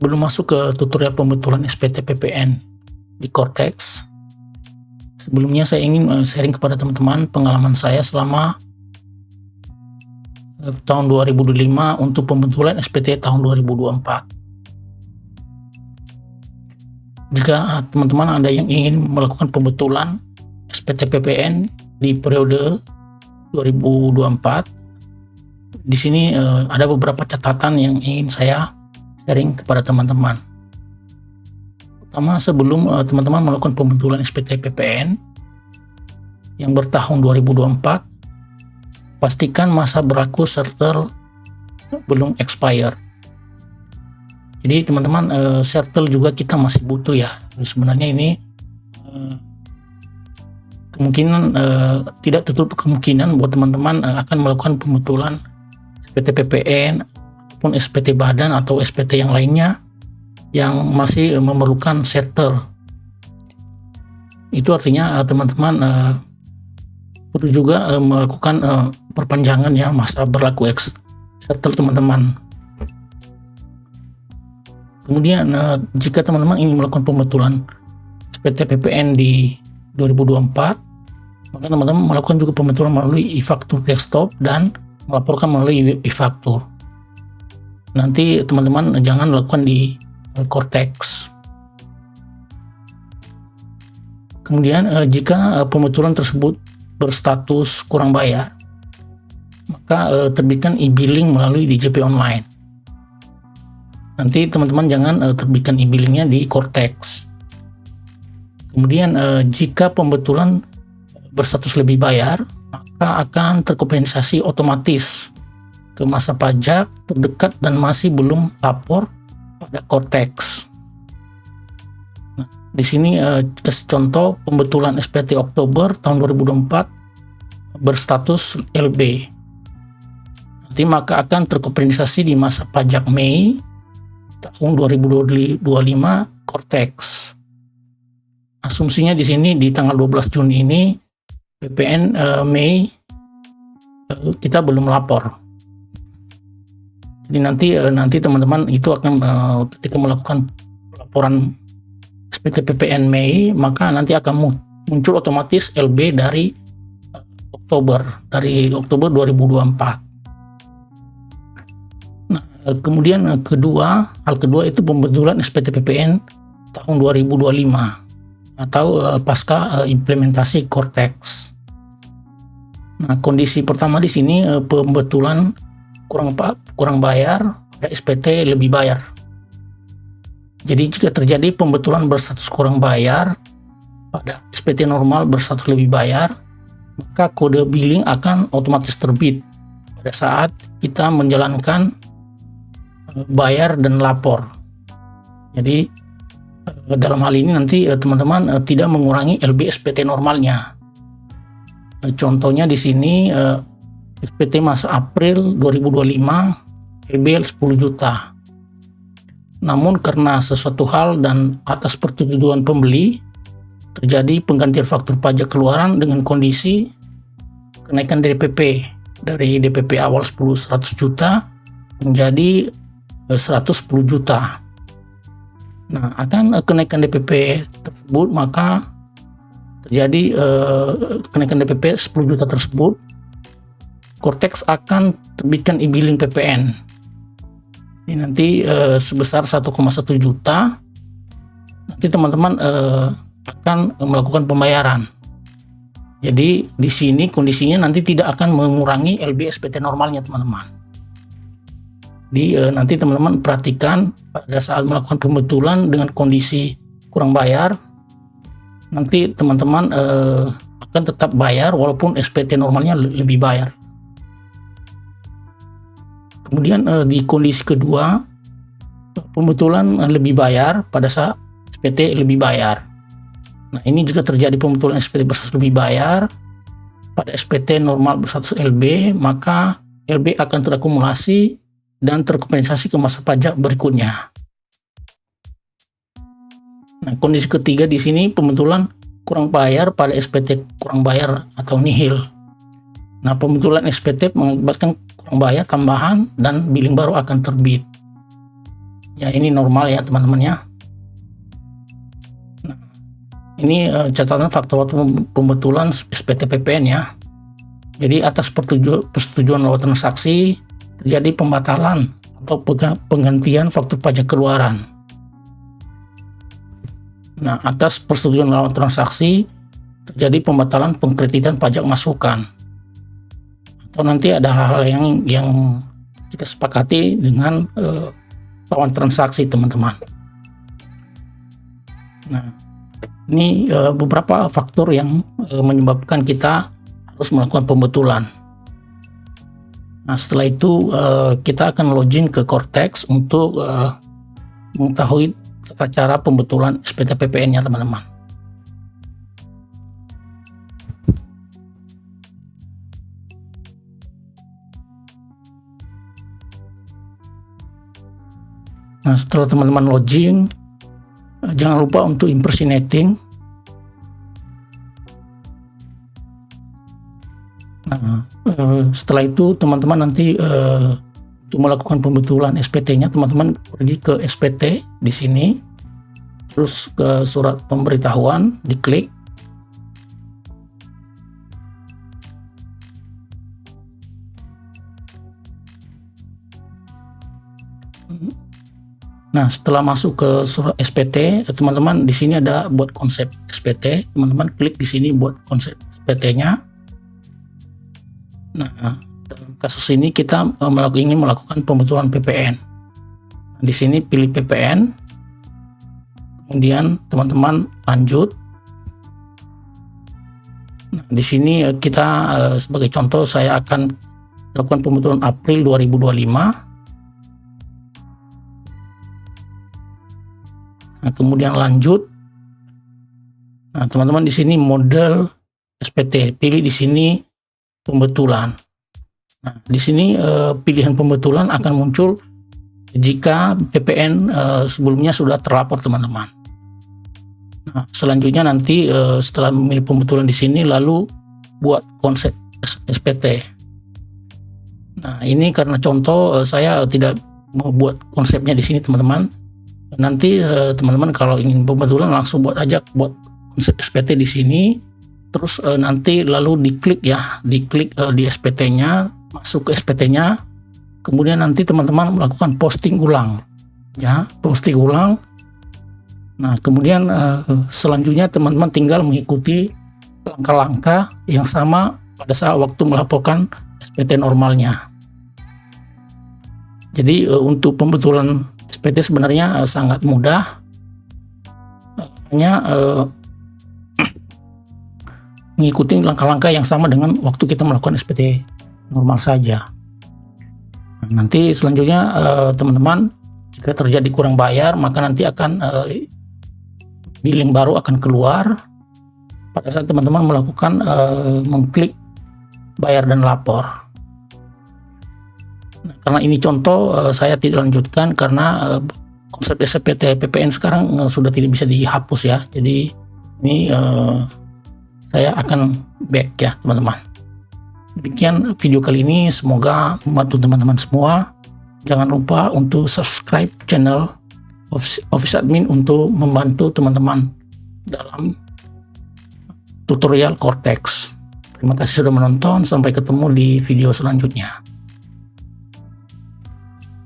Sebelum masuk ke tutorial pembetulan SPT PPN di Cortex, sebelumnya saya ingin sharing kepada teman-teman pengalaman saya selama tahun 2005 untuk pembetulan SPT tahun 2024. Jika teman-teman ada yang ingin melakukan pembetulan SPT PPN di periode 2024, di sini ada beberapa catatan yang ingin saya sharing kepada teman-teman. Pertama, sebelum teman-teman melakukan pembetulan SPT PPN yang bertahun 2024, pastikan masa berlaku sertel belum expire. Jadi teman-teman, sertel juga kita masih butuh ya. Sebenarnya ini kemungkinan tidak tutup kemungkinan buat teman-teman akan melakukan pembetulan SPT PPN ataupun SPT badan atau SPT yang lainnya yang masih memerlukan sertel. Itu artinya teman-teman perlu juga melakukan perpanjangan ya masa berlaku sertel teman-teman. Kemudian jika teman-teman ingin melakukan pembetulan SPT PPN di 2024, maka teman-teman melakukan juga pembetulan melalui e-faktur desktop dan melaporkan melalui e-faktur. Nanti teman-teman jangan lakukan di Cortex. Kemudian jika pembetulan tersebut berstatus kurang bayar, maka terbitkan e-billing melalui DJP online. Nanti teman-teman jangan terbitkan e-billingnya di Cortex. Kemudian jika pembetulan berstatus lebih bayar, maka akan terkompensasi otomatis ke masa pajak terdekat dan masih belum lapor pada Cortex. Nah, di sini kasih contoh pembetulan SPT Oktober tahun 2024 berstatus LB. Nanti maka akan terkompensasi di masa pajak Mei tahun 2025 Cortex. Asumsinya di sini di tanggal 12 Juni ini PPN Mei kita belum lapor. Jadi nanti teman-teman itu akan ketika melakukan laporan SPT PPN Mei, maka nanti akan muncul otomatis LB dari Oktober 2024. Nah, kemudian hal kedua itu pembetulan SPT PPN tahun 2025 atau pasca implementasi Cortex. Nah, kondisi pertama di sini pembetulan kurang bayar pada SPT lebih bayar. Jadi jika terjadi pembetulan berstatus kurang bayar pada SPT normal berstatus lebih bayar, maka kode billing akan otomatis terbit pada saat kita menjalankan bayar dan lapor. Jadi dalam hal ini nanti teman-teman tidak mengurangi LB SPT normalnya. Contohnya di sini SPT masa April 2025 LB 10 juta. Namun karena sesuatu hal dan atas persetujuan pembeli terjadi penggantian faktur pajak keluaran dengan kondisi kenaikan DPP dari DPP awal 100 juta menjadi 110 juta. Nah, akan kenaikan DPP tersebut maka terjadi kenaikan DPP 10 juta tersebut, Cortex akan terbitkan e-billing PPN. Ini nanti sebesar 1,1 juta. Nanti teman-teman akan melakukan pembayaran. Jadi di sini kondisinya nanti tidak akan mengurangi LB SPT normalnya, teman-teman. Jadi nanti teman-teman perhatikan pada saat melakukan pembetulan dengan kondisi kurang bayar, nanti teman-teman akan tetap bayar walaupun SPT normalnya lebih bayar. Kemudian di kondisi kedua, pembetulan lebih bayar pada saat SPT lebih bayar. Nah, ini jika terjadi pembetulan SPT berstatus lebih bayar pada SPT normal berstatus LB, maka LB akan terakumulasi dan terkompensasi ke masa pajak berikutnya. Nah, kondisi ketiga di sini pembetulan kurang bayar pada SPT kurang bayar atau nihil. Nah, pembetulan SPT mengakibatkan kurang bayar tambahan dan billing baru akan terbit. Ya, ini normal ya teman-teman ya. Nah, ini catatan fakta waktu pembetulan SPT PPN ya. Jadi atas persetujuan lewat transaksi terjadi pembatalan atau penggantian faktur pajak keluaran. Nah, atas persetujuan lawan transaksi terjadi pembatalan pengkreditan pajak masukan. Atau nanti ada hal-hal yang kita sepakati dengan lawan transaksi, teman-teman. Nah, ini beberapa faktor yang menyebabkan kita harus melakukan pembetulan. Nah, setelah itu kita akan login ke Cortex untuk mengetahui tata cara pembetulan SPT PPN-nya, teman-teman. Nah, setelah teman-teman login, jangan lupa untuk impersonating. Nah, setelah itu teman-teman nanti untuk melakukan pembetulan SPT-nya, teman-teman pergi ke SPT di sini, terus ke surat pemberitahuan, diklik. Nah, setelah masuk ke surat SPT, teman-teman di sini ada buat konsep SPT, teman-teman klik di sini buat konsep SPT-nya. Nah, dalam kasus ini kita ingin melakukan pembetulan PPN. Di sini pilih PPN, kemudian teman-teman lanjut. Nah, di sini kita sebagai contoh saya akan melakukan pembetulan April 2025. Nah, kemudian lanjut. Nah, teman-teman di sini model SPT, pilih di sini pembetulan. Nah, di sini pilihan pembetulan akan muncul jika PPN sebelumnya sudah terlapor, teman-teman. Nah, selanjutnya nanti setelah memilih pembetulan di sini, lalu buat konsep SPT. Nah, ini karena contoh saya tidak mau buat konsepnya di sini, teman-teman. Nanti teman-teman kalau ingin pembetulan langsung buat konsep SPT di sini. Terus nanti lalu diklik di SPT-nya, masuk ke SPT-nya, kemudian nanti teman-teman melakukan posting ulang, ya, posting ulang. Nah, kemudian selanjutnya teman-teman tinggal mengikuti langkah-langkah yang sama pada saat waktu melaporkan SPT normalnya. Jadi untuk pembetulan SPT sebenarnya sangat mudah, hanya mengikuti langkah-langkah yang sama dengan waktu kita melakukan SPT normal saja. Nah, nanti selanjutnya teman-teman jika terjadi kurang bayar, maka nanti akan billing baru akan keluar pada saat teman-teman melakukan mengklik bayar dan lapor. Nah, karena ini contoh, saya tidak lanjutkan karena konsep SPT PPN sekarang sudah tidak bisa dihapus ya. Jadi ini saya akan back ya, teman-teman. Demikian video kali ini, semoga membantu teman-teman semua. Jangan lupa untuk subscribe channel Office Admin untuk membantu teman-teman dalam tutorial Cortex. Terima kasih sudah menonton, sampai ketemu di video selanjutnya.